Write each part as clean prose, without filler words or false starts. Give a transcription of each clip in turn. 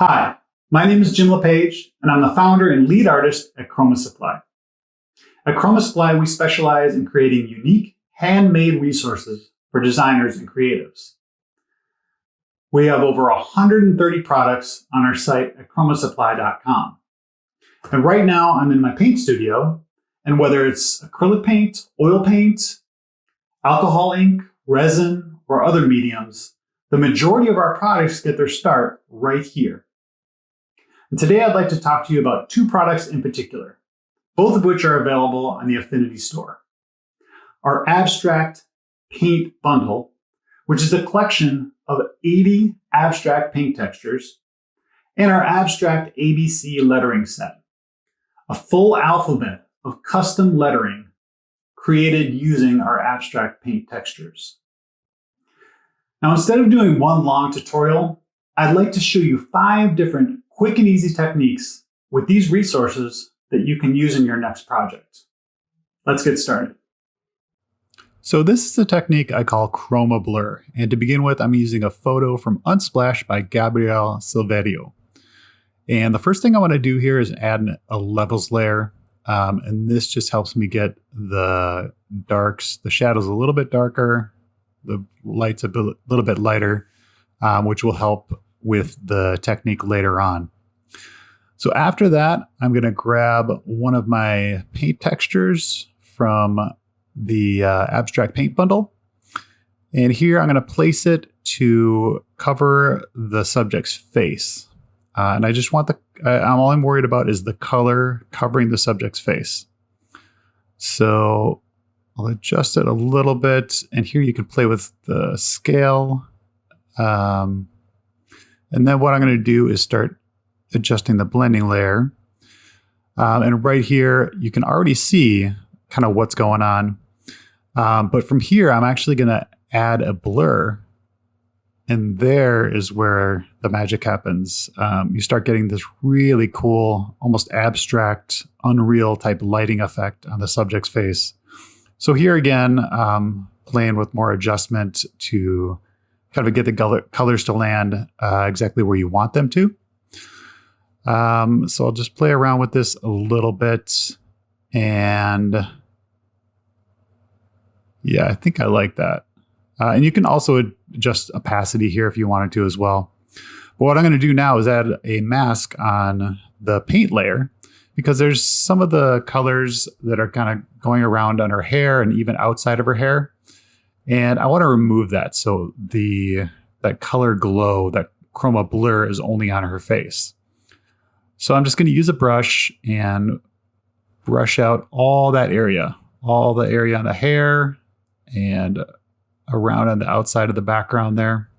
Hi, my name is Jim LePage, and I'm the founder and lead artist at Chroma Supply. At Chroma Supply, we specialize in creating unique, handmade resources for designers and creatives. We have over 130 products on our site at chromasupply.com. And right now, I'm in my paint studio, and whether it's acrylic paint, oil paint, alcohol ink, resin, or other mediums, the majority of our products get their start right here. And today I'd like to talk to you about two products in particular, both of which are available on the Affinity store. Our Abstract Paint Bundle, which is a collection of 80 abstract paint textures, and our Abstract ABC lettering set, a full alphabet of custom lettering created using our abstract paint textures. Now, instead of doing one long tutorial, I'd like to show you 5 different quick and easy techniques with these resources that you can use in your next project. Let's get started. So this is a technique I call Chroma Blur. And to begin with, I'm using a photo from Unsplash by Gabriel Silverio. And the first thing I want to do here is add a levels layer. And this just helps me get the darks, the shadows a little bit darker, the lights a little bit lighter, which will help with the technique later on. So after that, I'm going to grab one of my paint textures from the Abstract Paint Bundle. And here I'm going to place it to cover the subject's face. And I just want all I'm worried about is the color covering the subject's face. So I'll adjust it a little bit. And here you can play with the scale. And then what I'm going to do is start adjusting the blending layer. And right here, you can already see kind of what's going on. But from here, I'm actually going to add a blur. And there is where the magic happens. You start getting this really cool, almost abstract, unreal type lighting effect on the subject's face. So here again, playing with more adjustment to kind of get the colors to land exactly where you want them to. So I'll just play around with this a little bit. And yeah, I think I like that. And you can also adjust opacity here if you wanted to as well. But what I'm going to do now is add a mask on the paint layer, because there's some of the colors that are kind of going around on her hair and even outside of her hair. And I want to remove that. So that color glow, that chroma blur is only on her face. So I'm just going to use a brush and brush out all that area, all the area on the hair and around on the outside of the background there.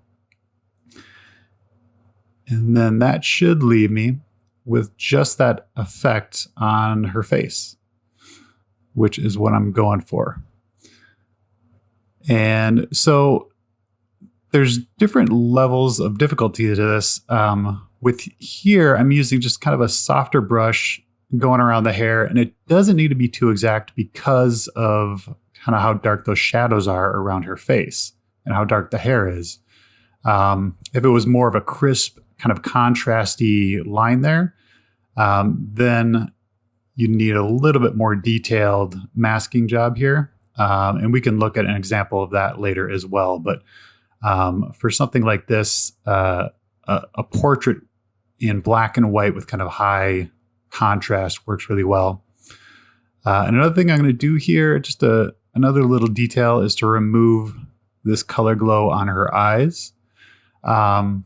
And then that should leave me with just that effect on her face, which is what I'm going for. And so there's different levels of difficulty to this. With here, I'm using just kind of a softer brush going around the hair, and it doesn't need to be too exact because of kind of how dark those shadows are around her face and how dark the hair is. If it was more of a crisp, kind of contrasty line there, then you need a little bit more detailed masking job here. And we can look at an example of that later as well. But for something like this, a portrait in black and white with kind of high contrast works really well. And another thing I'm going to do here, just another little detail, is to remove this color glow on her eyes. And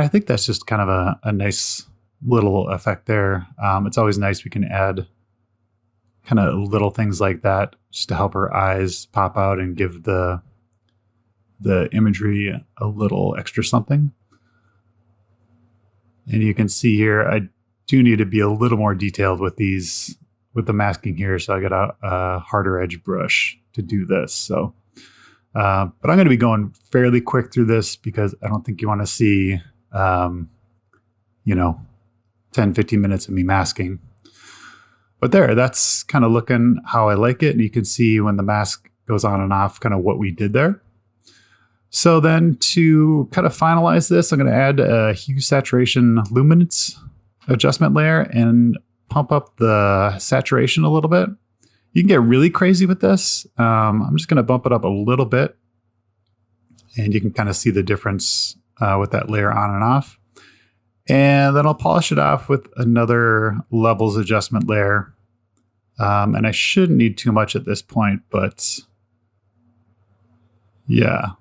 I think that's just kind of a nice little effect there. It's always nice we can add kind of little things like that just to help her eyes pop out and give the imagery a little extra something. And you can see here, I do need to be a little more detailed with the masking here. So I got a harder edge brush to do this. So, but I'm going to be going fairly quick through this because I don't think you want to see, 10, 15 minutes of me masking. But that's kind of looking how I like it. And you can see when the mask goes on and off, kind of what we did there. So then to kind of finalize this, I'm going to add a hue, saturation, luminance adjustment layer and pump up the saturation a little bit. You can get really crazy with this. I'm just going to bump it up a little bit, and you can kind of see the difference with that layer on and off. And then I'll polish it off with another levels adjustment layer. And I shouldn't need too much at this point, but yeah,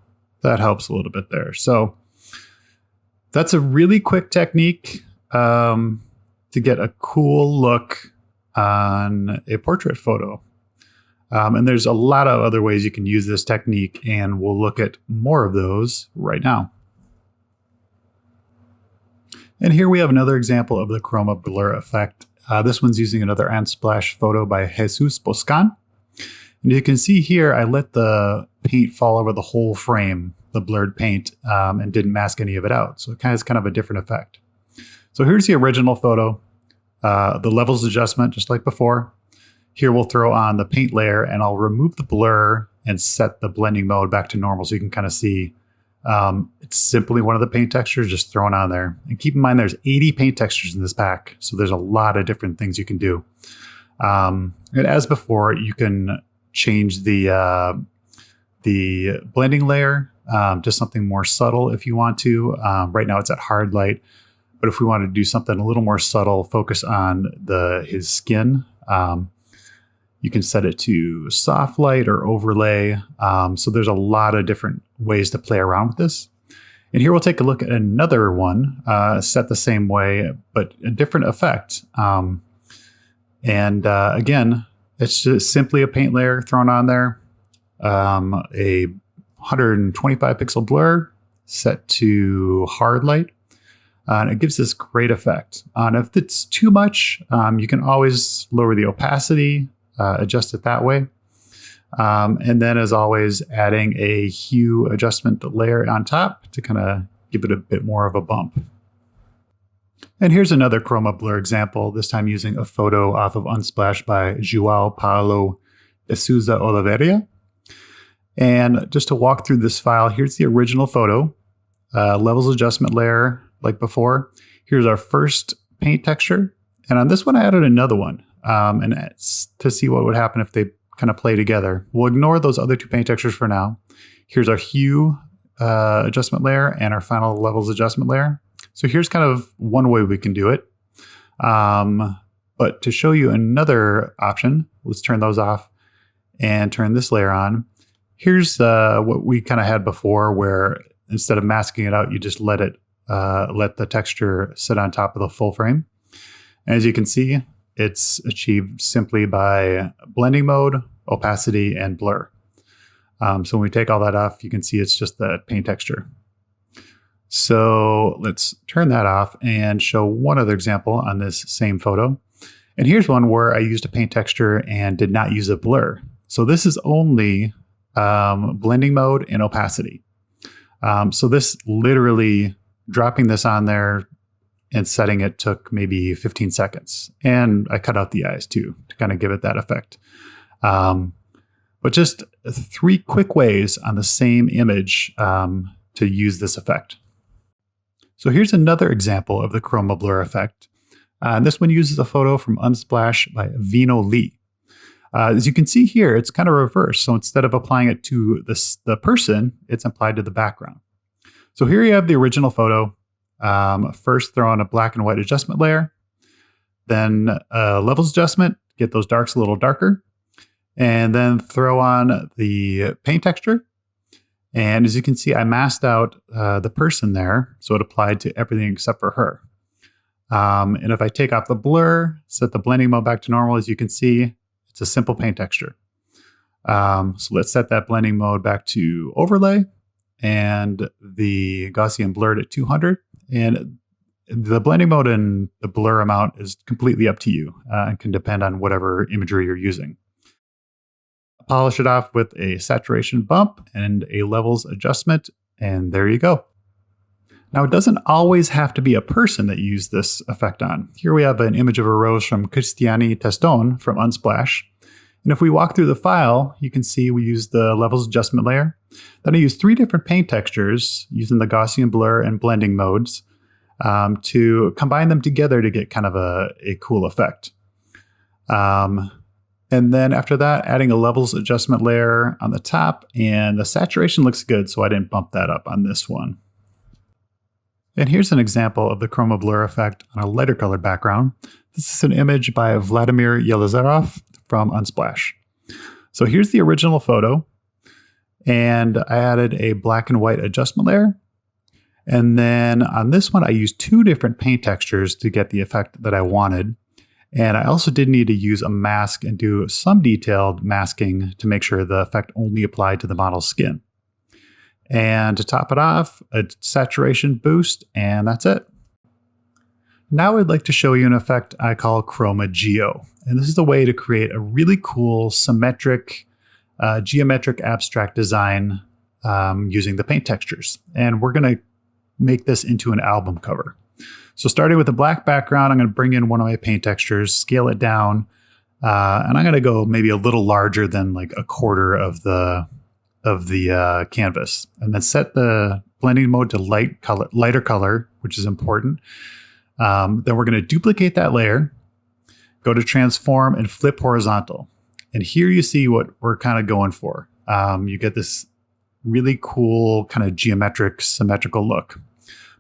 that helps a little bit there. So that's a really quick technique to get a cool look on a portrait photo. And there's a lot of other ways you can use this technique, and we'll look at more of those right now. And here we have another example of the chroma blur effect. This one's using another Unsplash photo by Jesus Boscan. And you can see here, I let the paint fall over the whole frame, the blurred paint, and didn't mask any of it out. So it has kind of a different effect. So here's the original photo, the levels adjustment, just like before. Here we'll throw on the paint layer, and I'll remove the blur and set the blending mode back to normal so you can kind of see it's simply one of the paint textures just thrown on there. And keep in mind, there's 80 paint textures in this pack, so there's a lot of different things you can do. And as before, you can change the blending layer to something more subtle if you want to. Right now it's at hard light, but if we want to do something a little more subtle, focus on his skin, you can set it to soft light or overlay. So there's a lot of different ways to play around with this. And here we'll take a look at another one, set the same way, but a different effect. Again, it's just simply a paint layer thrown on there, a 125 pixel blur set to hard light. And it gives this great effect. And if it's too much, you can always lower the opacity, adjust it that way. And then as always, adding a hue adjustment layer on top to kind of give it a bit more of a bump. And here's another chroma blur example, this time using a photo off of Unsplash by João Paulo de Souza Oliveira. And just to walk through this file, here's the original photo, levels adjustment layer like before. Here's our first paint texture. And on this one, I added another one and to see what would happen if they kind of play together. We'll ignore those other two paint textures for now. Here's our hue adjustment layer and our final levels adjustment layer. So here's kind of one way we can do it. But to show you another option, let's turn those off and turn this layer on. Here's what we kind of had before, where instead of masking it out, you just let the texture sit on top of the full frame. And as you can see, it's achieved simply by blending mode, opacity, and blur. So when we take all that off, you can see it's just the paint texture. So let's turn that off and show one other example on this same photo. And here's one where I used a paint texture and did not use a blur. So this is only blending mode and opacity. So this literally, dropping this on there and setting it took maybe 15 seconds. And I cut out the eyes too, to kind of give it that effect. But just 3 quick ways on the same image to use this effect. So here's another example of the chroma blur effect. This one uses a photo from Unsplash by Vino Lee. As you can see here, it's kind of reversed. So instead of applying it to the person, it's applied to the background. So here you have the original photo. First throw on a black and white adjustment layer, then levels adjustment, get those darks a little darker, and then throw on the paint texture. And as you can see, I masked out the person there, so it applied to everything except for her. And if I take off the blur, set the blending mode back to normal, as you can see, it's a simple paint texture. So let's set that blending mode back to overlay and the Gaussian blurred at 200. And the blending mode and the blur amount is completely up to you and can depend on whatever imagery you're using. Polish it off with a saturation bump and a levels adjustment, and there you go. Now, it doesn't always have to be a person that you use this effect on. Here we have an image of a rose from Cristiani Teston from Unsplash. And if we walk through the file, you can see we use the levels adjustment layer. Then I use 3 different paint textures using the Gaussian blur and blending modes to combine them together to get kind of a cool effect. And then after that, adding a levels adjustment layer on the top, and the saturation looks good, so I didn't bump that up on this one. And here's an example of the chroma blur effect on a lighter colored background. This is an image by Vladimir Yelizarov from Unsplash. So here's the original photo, and I added a black and white adjustment layer. And then on this one, I used 2 different paint textures to get the effect that I wanted. And I also did need to use a mask and do some detailed masking to make sure the effect only applied to the model's skin. And to top it off, a saturation boost, and that's it. Now I'd like to show you an effect I call Chroma Geo. And this is a way to create a really cool symmetric geometric abstract design using the paint textures. And we're going to make this into an album cover. So starting with a black background, I'm going to bring in one of my paint textures, scale it down, and I'm going to go maybe a little larger than like a quarter of the canvas, and then set the blending mode to lighter color, which is important. Then we're going to duplicate that layer, go to transform and flip horizontal. And here you see what we're kind of going for. You get this really cool kind of geometric, symmetrical look.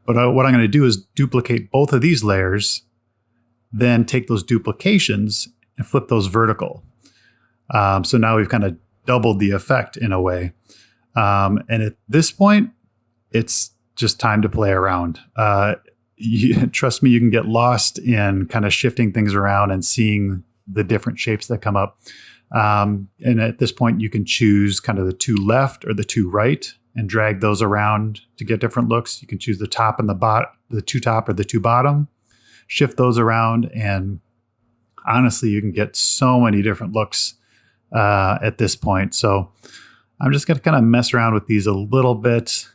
But what I'm going to do is duplicate both of these layers, then take those duplications and flip those vertical. So now we've kind of doubled the effect in a way. And at this point, it's just time to play around. Trust me, you can get lost in kind of shifting things around and seeing the different shapes that come up. And at this point, you can choose kind of the 2 left or the 2 right and drag those around to get different looks. You can choose the top and the 2 top or the 2 bottom, shift those around. And honestly, you can get so many different looks at this point. So I'm just going to kind of mess around with these a little bit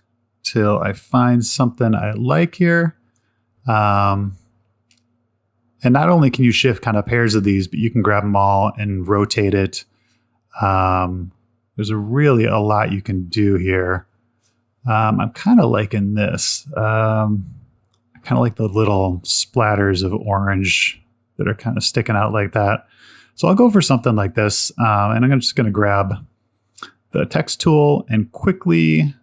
till I find something I like here. And not only can you shift kind of pairs of these, but you can grab them all and rotate it. There's really a lot you can do here. I'm kind of liking this. I kind of like the little splatters of orange that are kind of sticking out like that. So I'll go for something like this. And I'm just going to grab the text tool and quickly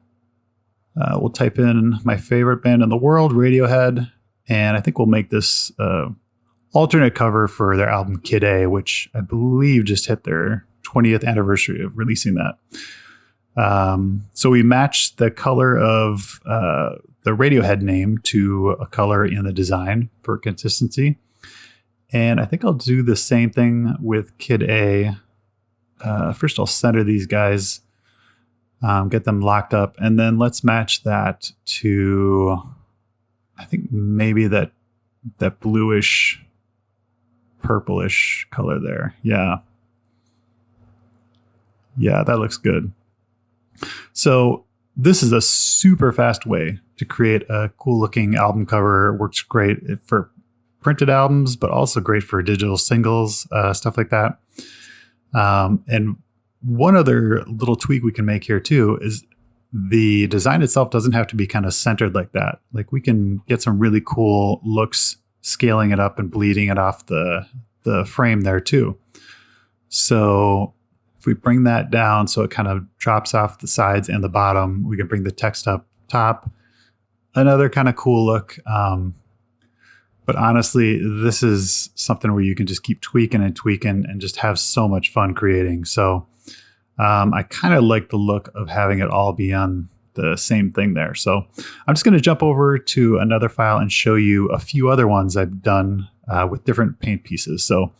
we'll type in my favorite band in the world, Radiohead. And I think we'll make this alternate cover for their album Kid A, which I believe just hit their 20th anniversary of releasing that. So we matched the color of the Radiohead name to a color in the design for consistency. And I think I'll do the same thing with Kid A. First, I'll center these guys, get them locked up, and then let's match that to, I think maybe that bluish, purplish color there. Yeah, that looks good. So this is a super fast way to create a cool looking album cover. It works great for printed albums, but also great for digital singles, stuff like that. And one other little tweak we can make here too is the design itself doesn't have to be kind of centered like that. Like we can get some really cool looks scaling it up and bleeding it off the frame there too. So if we bring that down so it kind of drops off the sides and the bottom, we can bring the text up top. Another kind of cool look. But honestly, this is something where you can just keep tweaking and just have so much fun creating. So I kind of like the look of having it all be on the same thing there. So I'm just going to jump over to another file and show you a few other ones I've done with different paint pieces. So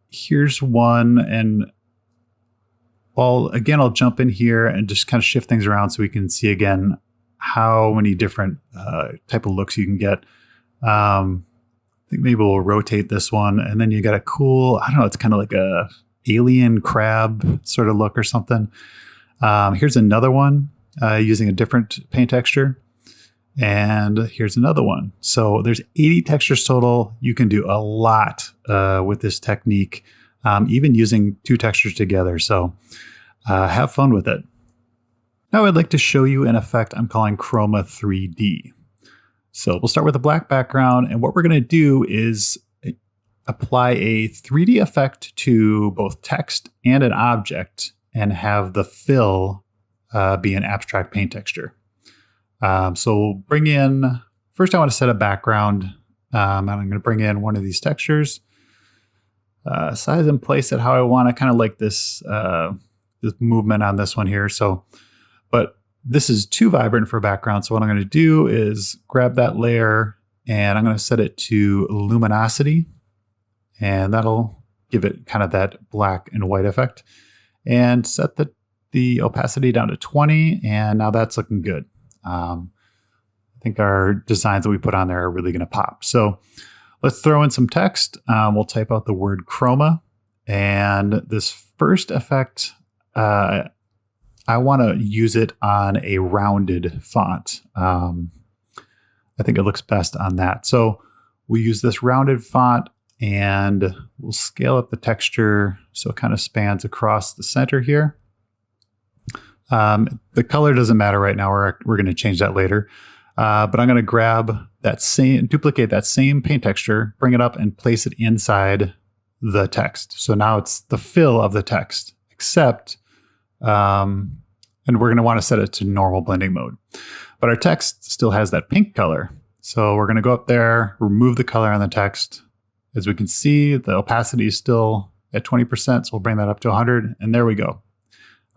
here's one. And I'll jump in here and just kind of shift things around so we can see again how many different type of looks you can get. I think maybe we'll rotate this one, and then you got a cool, I don't know, it's kind of like a alien crab sort of look or something. Here's another one using a different paint texture. And here's another one. So there's 80 textures total. You can do a lot with this technique. even using two textures together. So have fun with it. Now I'd like to show you an effect I'm calling Chroma 3D. So we'll start with a black background, and what we're going to do is apply a 3D effect to both text and an object and have the fill be an abstract paint texture. So we'll bring in, first I want to set a background, and I'm going to bring in one of these textures, size and place it how I want. I kind of like this, this movement on this one here. But this is too vibrant for background. So what I'm going to do is grab that layer and I'm going to set it to luminosity, and that'll give it kind of that black and white effect, and set the opacity down to 20. And now that's looking good. I think our designs that we put on there are really going to pop. So let's throw in some text. We'll type out the word chroma, and this first effect, I want to use it on a rounded font. I think it looks best on that. So we use this rounded font, and we'll scale up the texture so it kind of spans across the center here. The color doesn't matter right now. We're going to change that later. But I'm going to grab duplicate that same paint texture, bring it up and place it inside the text. So now it's the fill of the text, except, and we're going to want to set it to normal blending mode. But our text still has that pink color. So we're going to go up there, remove the color on the text. As we can see, the opacity is still at 20%. So we'll bring that up to 100. And there we go.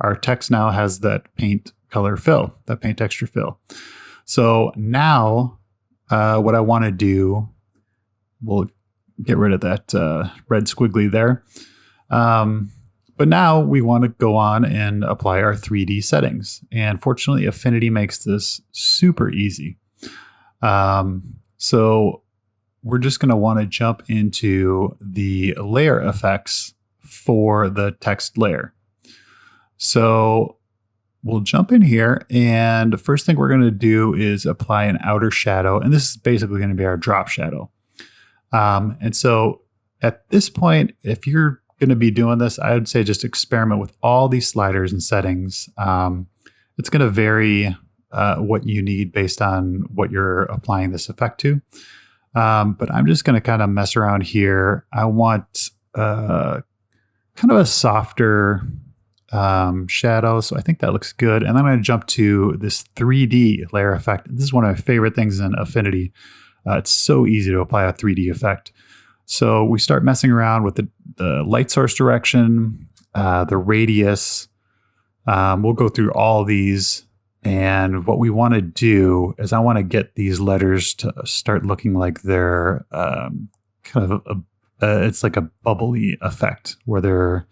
Our text now has that paint color fill, that paint texture fill. So now what I want to do, we'll get rid of that red squiggly there. But now we want to go on and apply our 3D settings. And fortunately, Affinity makes this super easy. So we're just going to want to jump into the layer effects for the text layer. So we'll jump in here, and the first thing we're going to do is apply an outer shadow, and this is basically going to be our drop shadow. And so at this point, if you're going to be doing this, I would say just experiment with all these sliders and settings. It's going to vary what you need based on what you're applying this effect to. But I'm just going to kind of mess around here. I want kind of a softer shadow. So I think that looks good. And then I'm going to jump to this 3D layer effect. This is one of my favorite things in Affinity. It's so easy to apply a 3D effect. So we start messing around with the light source direction, the radius. We'll go through all these. And what we want to do is I want to get these letters to start looking like they're kind of it's like a bubbly effect where they're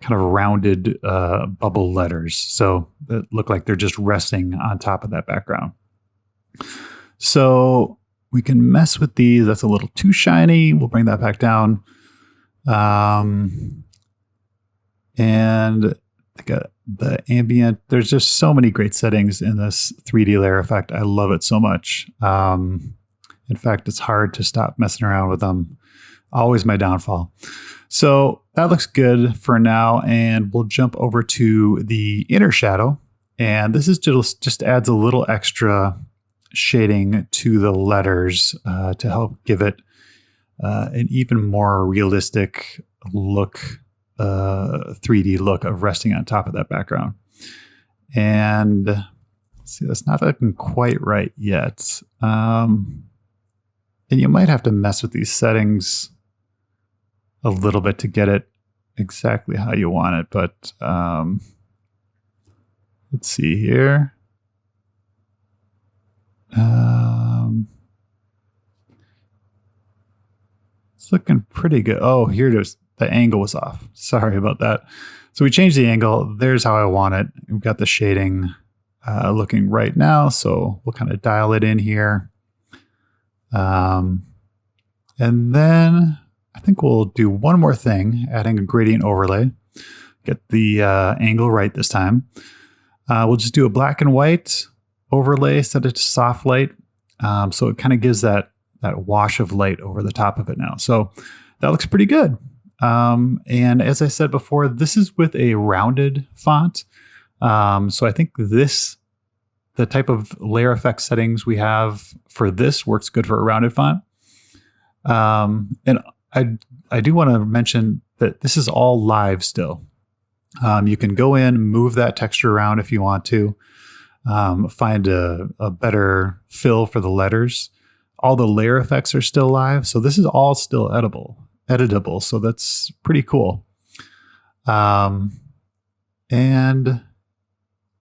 kind of rounded bubble letters. So that look like they're just resting on top of that background. So we can mess with these. That's a little too shiny. We'll bring that back down. And the ambient, there's just so many great settings in this 3D layer effect. I love it so much. In fact, it's hard to stop messing around with them. Always my downfall. So that looks good for now. And we'll jump over to the inner shadow. And this is just adds a little extra shading to the letters to help give it an even more realistic look, 3D look of resting on top of that background. And let's see, that's not looking quite right yet. And you might have to mess with these settings a little bit to get it exactly how you want it. But let's see here. It's looking pretty good. Oh, here it is. The angle was off. Sorry about that. So we changed the angle. There's how I want it. We've got the shading looking right now. So we'll kind of dial it in here. And then I think we'll do one more thing, adding a gradient overlay. Get the angle right this time. We'll just do a black and white overlay, set it to soft light. So it kind of gives that wash of light over the top of it now. So that looks pretty good. And as I said before, this is with a rounded font. So I think the type of layer effect settings we have for this works good for a rounded font. And I do want to mention that this is all live still. You can go in, move that texture around if you want to, find a better fill for the letters. All the layer effects are still live. So this is all still editable. So that's pretty cool. And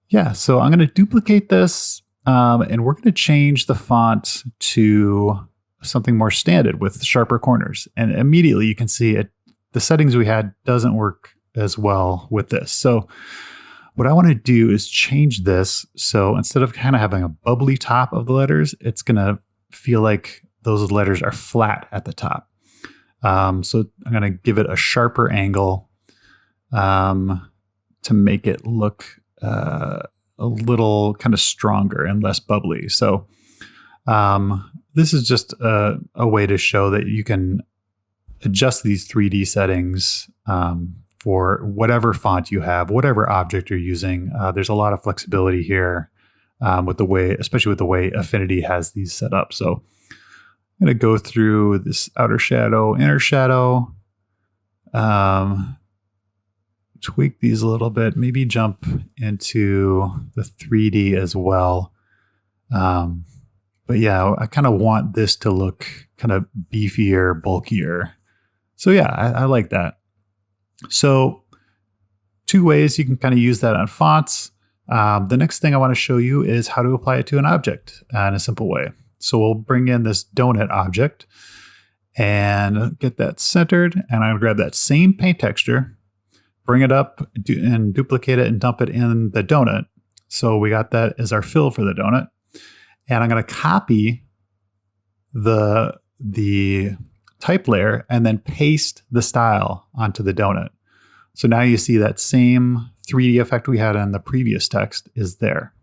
yeah, so I'm going to duplicate this and we're going to change the font to something more standard with sharper corners. And immediately you can see it. The settings we had doesn't work as well with this. So what I want to do is change this. So instead of kind of having a bubbly top of the letters, it's going to feel like those letters are flat at the top. So I'm going to give it a sharper angle to make it look a little kind of stronger and less bubbly. So this is just a way to show that you can adjust these 3D settings for whatever font you have, whatever object you're using. There's a lot of flexibility here with the way, especially with the way Affinity has these set up. So I'm going to go through this outer shadow, inner shadow, tweak these a little bit, maybe jump into the 3D as well. But yeah, I kind of want this to look kind of beefier, bulkier. So yeah, I like that. So 2 ways you can kind of use that on fonts. The next thing I want to show you is how to apply it to an object in a simple way. So we'll bring in this donut object and get that centered. And I'm going to grab that same paint texture, bring it up and duplicate it and dump it in the donut. So we got that as our fill for the donut. And I'm going to copy the type layer and then paste the style onto the donut. So now you see that same 3D effect we had on the previous text is there.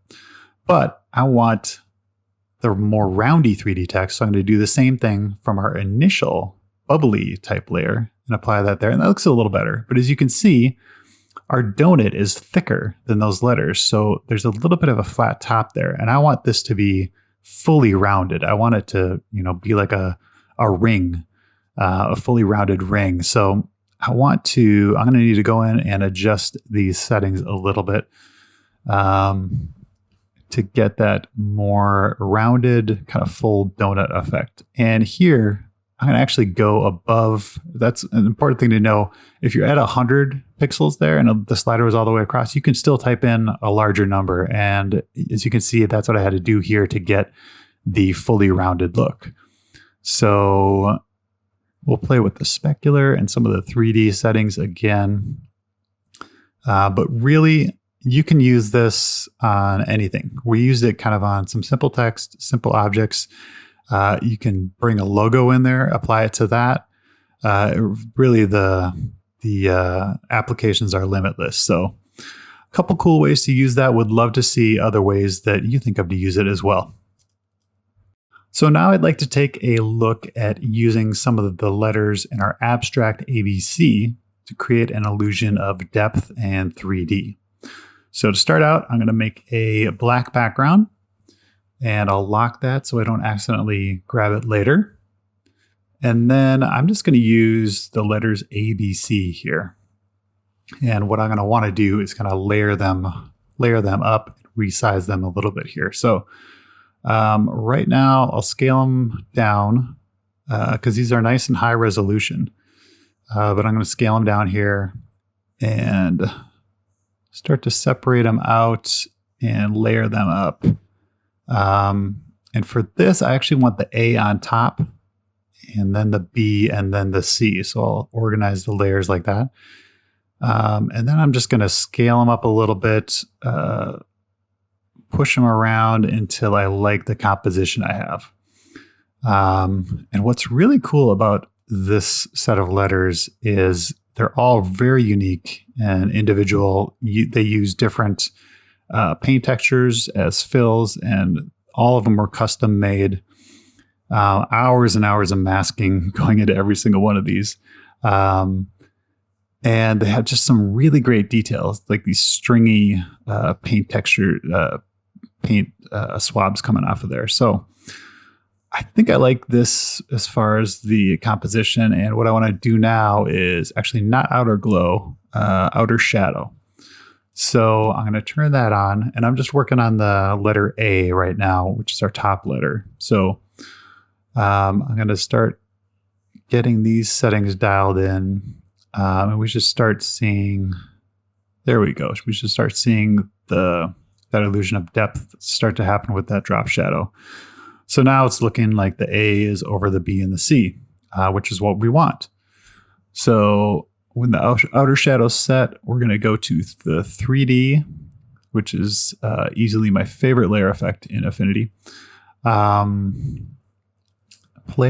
But I want the more roundy 3D text. So I'm going to do the same thing from our initial bubbly type layer and apply that there. And that looks a little better. But as you can see, our donut is thicker than those letters. So there's a little bit of a flat top there. And I want this to be fully rounded. I want it to, be like a ring, a fully rounded ring. So I'm going to need to go in and adjust these settings a little bit to get that more rounded kind of full donut effect. And here, I'm going to actually go above. That's an important thing to know. If you're at 100 pixels there and the slider was all the way across, you can still type in a larger number. And as you can see, that's what I had to do here to get the fully rounded look. So we'll play with the specular and some of the 3D settings again. But really, you can use this on anything. We used it kind of on some simple text, simple objects. You can bring a logo in there, apply it to that. Really, the applications are limitless. So a couple cool ways to use that. Would love to see other ways that you think of to use it as well. So now I'd like to take a look at using some of the letters in our abstract ABC to create an illusion of depth and 3D. So to start out, I'm going to make a black background. And I'll lock that so I don't accidentally grab it later. And then I'm just going to use the letters ABC here. And what I'm going to want to do is kind of layer them up, resize them a little bit here. So right now I'll scale them down because these are nice and high resolution. But I'm going to scale them down here and start to separate them out and layer them up. And for this, I actually want the A on top and then the B and then the C. So I'll organize the layers like that. And then I'm just going to scale them up a little bit, push them around until I like the composition I have. And what's really cool about this set of letters is they're all very unique and individual. They use different paint textures as fills, and all of them were custom made. Hours and hours of masking going into every single one of these. And they have just some really great details, like these stringy paint texture, paint swabs coming off of there. So I think I like this as far as the composition. And what I want to do now is actually not outer glow, outer shadow. So I'm going to turn that on, and I'm just working on the letter A right now, which is our top letter. So I'm going to start getting these settings dialed in, and we should start seeing, there we go. We should start seeing that illusion of depth start to happen with that drop shadow. So now it's looking like the A is over the B and the C, which is what we want. So when the outer shadow's set, we're going to go to the 3D, which is easily my favorite layer effect in Affinity. Play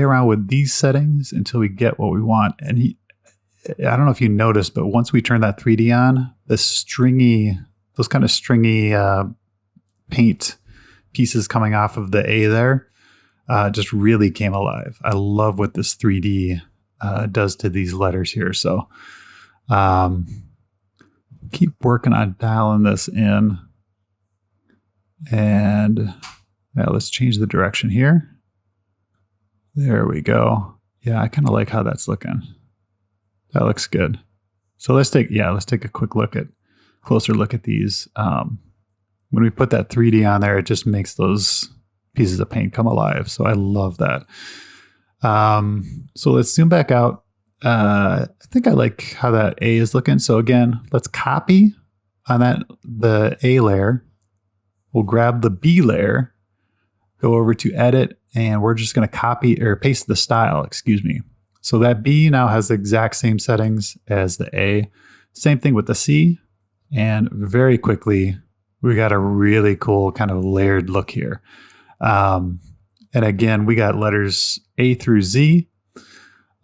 around with these settings until we get what we want. And I don't know if you noticed, but once we turn that 3D on, those kind of stringy paint pieces coming off of the A there just really came alive. I love what this 3D does to these letters here. So keep working on dialing this in. And now let's change the direction here. There we go. Yeah, I kind of like how that's looking. That looks good. So let's take a closer look at these. When we put that 3D on there, it just makes those pieces of paint come alive. So I love that. So let's zoom back out. I think I like how that A is looking. So again, let's copy on the A layer. We'll grab the B layer, go over to edit, and we're just going to copy or paste the style, So that B now has the exact same settings as the A. Same thing with the C. And very quickly, we got a really cool kind of layered look here. And again, we got letters A through Z.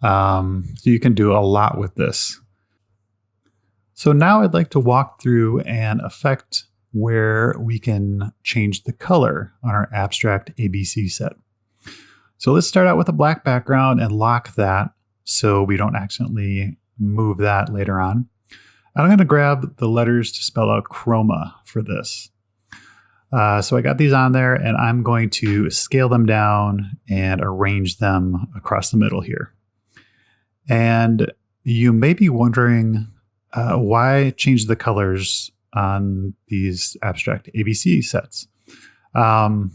So you can do a lot with this. So now I'd like to walk through an effect where we can change the color on our abstract ABC set. So let's start out with a black background and lock that so we don't accidentally move that later on. I'm going to grab the letters to spell out chroma for this. So I got these on there, and I'm going to scale them down and arrange them across the middle here. And you may be wondering why change the colors on these abstract ABC sets. Part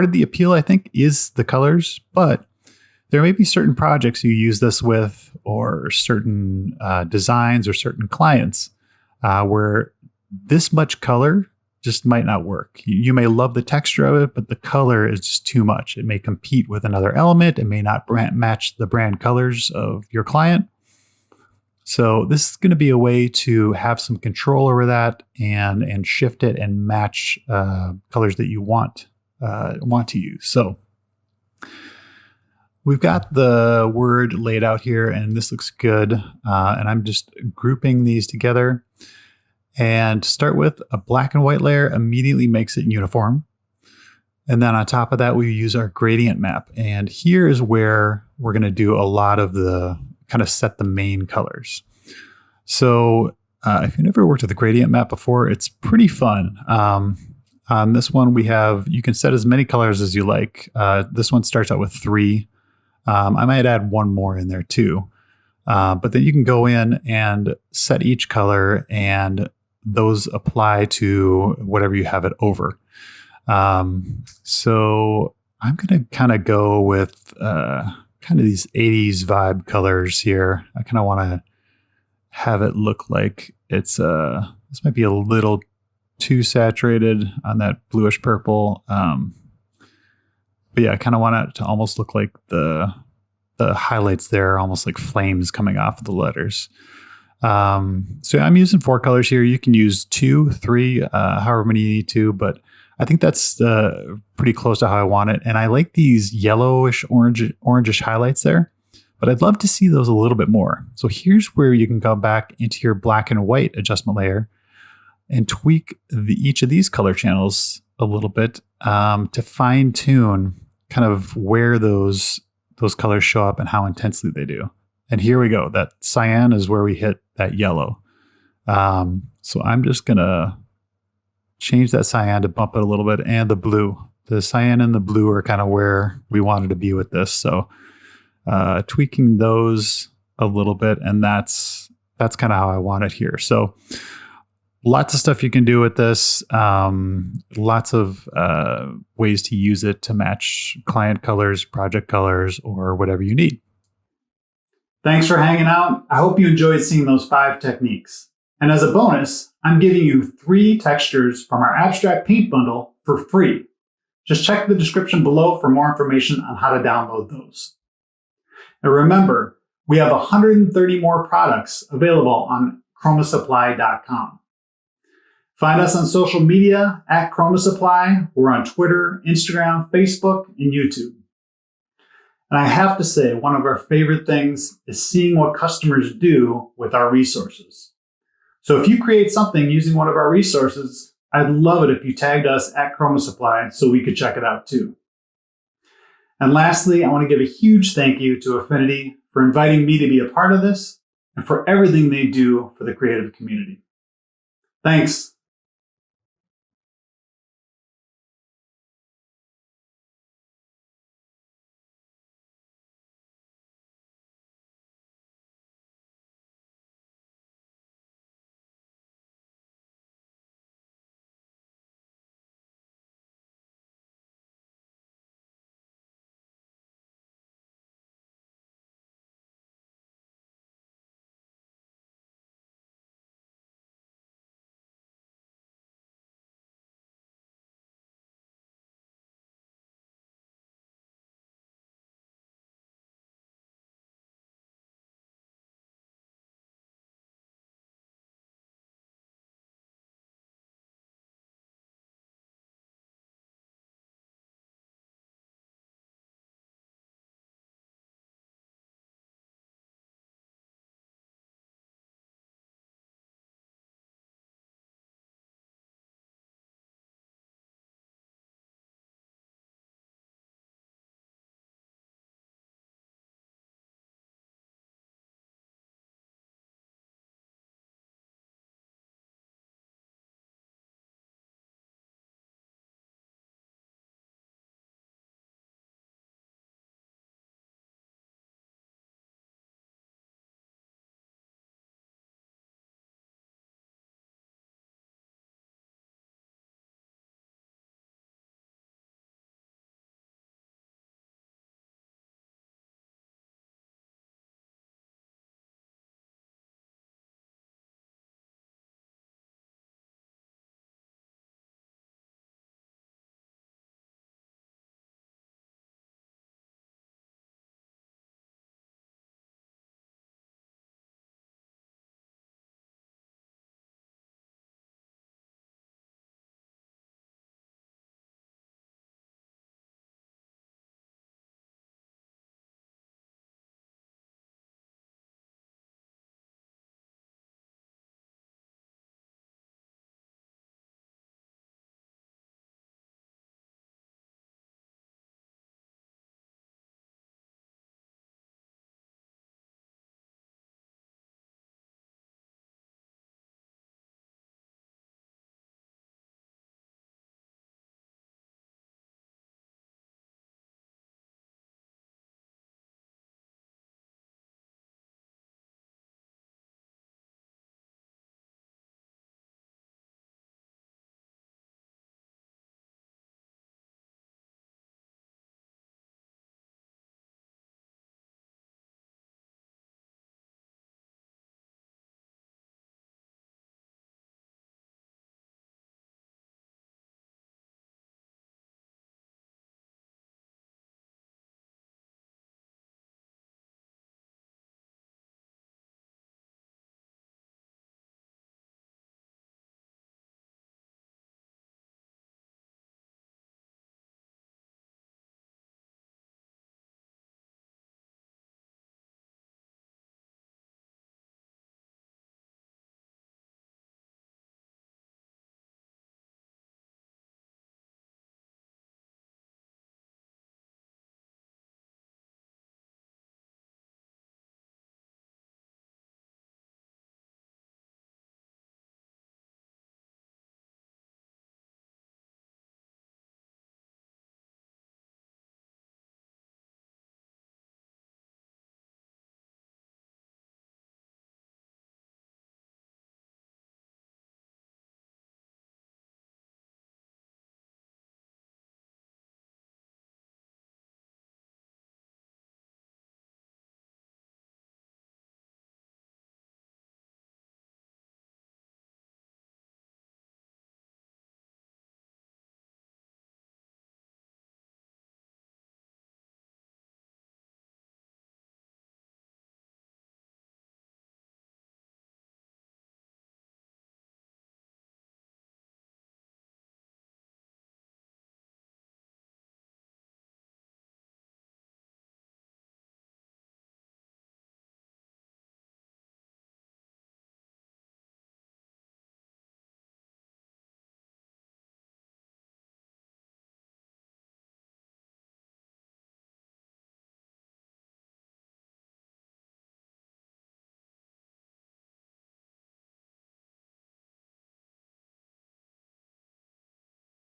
of the appeal, I think, is the colors, but there may be certain projects you use this with, or certain designs or certain clients where this much color just might not work. You may love the texture of it, but the color is just too much. It may compete with another element. It may not match the brand colors of your client. So this is going to be a way to have some control over that and shift it and match colors that you want to use. So we've got the word laid out here, and this looks good. And I'm just grouping these together. And to start with, a black and white layer immediately makes it uniform. And then on top of that, we use our gradient map. And here is where we're going to do a lot of the kind of set the main colors. So if you've never worked with a gradient map before, it's pretty fun. On this one, you can set as many colors as you like. This one starts out with 3. I might add one more in there too. But then you can go in and set each color, and those apply to whatever you have it over. So I'm going to kind of go with kind of these 80s vibe colors here. I kind of want to have it look like it's this might be a little too saturated on that bluish purple. But yeah, I kind of want it to almost look like the highlights there are almost like flames coming off of the letters. So I'm using 4 colors here. You can use 2, 3, however many you need to, but I think that's pretty close to how I want it. And I like these yellowish, orangish highlights there, but I'd love to see those a little bit more. So here's where you can go back into your black and white adjustment layer and tweak each of these color channels a little bit to fine tune kind of where those colors show up and how intensely they do. And here we go. That cyan is where we hit that yellow. So I'm just going to change that cyan to bump it a little bit, and the blue. The cyan and the blue are kind of where we wanted to be with this. So tweaking those a little bit, and that's kind of how I want it here. So lots of stuff you can do with this. Lots of ways to use it to match client colors, project colors, or whatever you need. Thanks for hanging out. I hope you enjoyed seeing those 5 techniques. And as a bonus, I'm giving you 3 textures from our abstract paint bundle for free. Just check the description below for more information on how to download those. And remember, we have 130 more products available on ChromaSupply.com. Find us on social media at Chroma Supply. We're on Twitter, Instagram, Facebook, and YouTube. And I have to say, one of our favorite things is seeing what customers do with our resources. So if you create something using one of our resources, I'd love it if you tagged us at Chroma Supply so we could check it out too. And lastly, I want to give a huge thank you to Affinity for inviting me to be a part of this and for everything they do for the creative community. Thanks.